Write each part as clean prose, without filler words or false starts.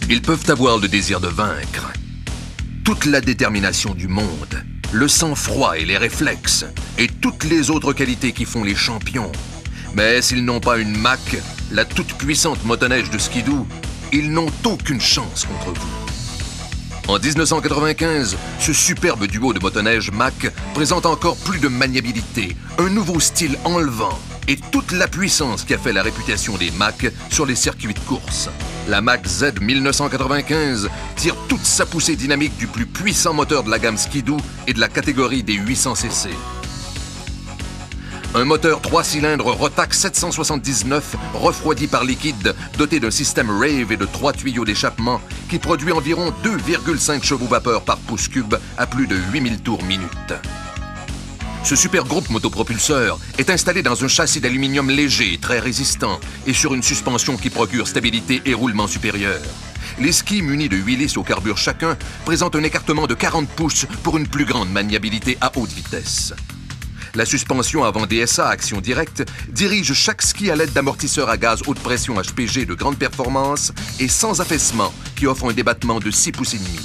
Ils peuvent avoir le désir de vaincre, toute la détermination du monde, le sang-froid et les réflexes, et toutes les autres qualités qui font les champions. Mais s'ils n'ont pas une Mack, la toute-puissante motoneige de Skidoo, ils n'ont aucune chance contre vous. En 1995, ce superbe duo de motoneige Mack présente encore plus de maniabilité, un nouveau style enlevant et toute la puissance qui a fait la réputation des Mack sur les circuits de course. La Mack Z 1995 tire toute sa poussée dynamique du plus puissant moteur de la gamme Skidoo et de la catégorie des 800 cc. Un moteur 3 cylindres Rotax 779 refroidi par liquide, doté d'un système Rave et de 3 tuyaux d'échappement qui produit environ 2,5 chevaux vapeur par pouce cube à plus de 8000 tours minute. Ce super groupe motopropulseur est installé dans un châssis d'aluminium léger, très résistant, et sur une suspension qui procure stabilité et roulement supérieur. Les skis munis de 8 lisses au carbure chacun présentent un écartement de 40 pouces pour une plus grande maniabilité à haute vitesse. La suspension avant DSA action directe dirige chaque ski à l'aide d'amortisseurs à gaz haute pression HPG de grande performance et sans affaissement qui offre un débattement de 6 pouces et demi.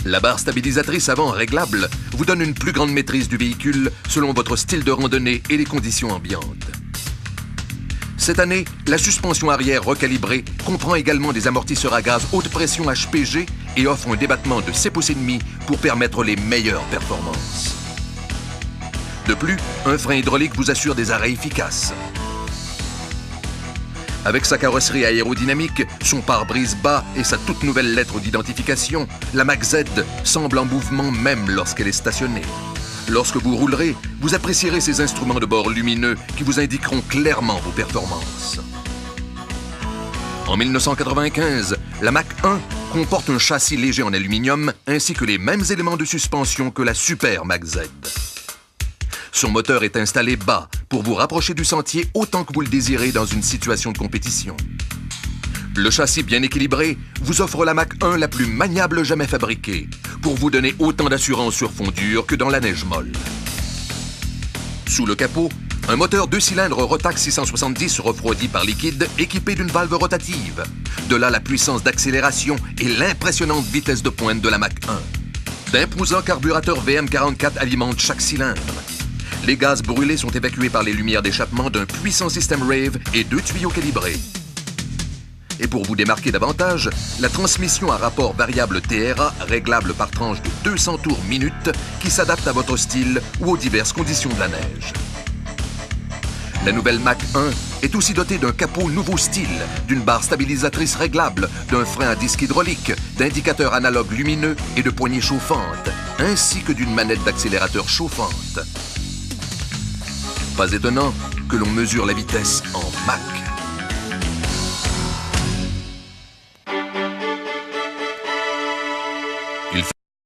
La barre stabilisatrice avant réglable vous donne une plus grande maîtrise du véhicule selon votre style de randonnée et les conditions ambiantes. Cette année, la suspension arrière recalibrée comprend également des amortisseurs à gaz haute pression HPG et offre un débattement de 7 pouces et demi pour permettre les meilleures performances. De plus, un frein hydraulique vous assure des arrêts efficaces. Avec sa carrosserie aérodynamique, son pare-brise bas et sa toute nouvelle lettre d'identification, la Mack Z semble en mouvement même lorsqu'elle est stationnée. Lorsque vous roulerez, vous apprécierez ces instruments de bord lumineux qui vous indiqueront clairement vos performances. En 1995, la Mack 1 comporte un châssis léger en aluminium ainsi que les mêmes éléments de suspension que la super Mack Z. Son moteur est installé bas pour vous rapprocher du sentier autant que vous le désirez dans une situation de compétition. Le châssis bien équilibré vous offre la Mack 1 la plus maniable jamais fabriquée pour vous donner autant d'assurance sur fond dur que dans la neige molle. Sous le capot, un moteur 2 cylindres Rotax 670 refroidi par liquide équipé d'une valve rotative. De là la puissance d'accélération et l'impressionnante vitesse de pointe de la Mack 1. D'imposants carburateurs VM44 alimentent chaque cylindre. Les gaz brûlés sont évacués par les lumières d'échappement d'un puissant système Rave et 2 tuyaux calibrés. Et pour vous démarquer davantage, la transmission à rapport variable TRA réglable par tranche de 200 tours minute qui s'adapte à votre style ou aux diverses conditions de la neige. La nouvelle Mack 1 est aussi dotée d'un capot nouveau style, d'une barre stabilisatrice réglable, d'un frein à disque hydraulique, d'indicateurs analogues lumineux et de poignées chauffantes, ainsi que d'une manette d'accélérateur chauffante. Pas étonnant que l'on mesure la vitesse en Mack.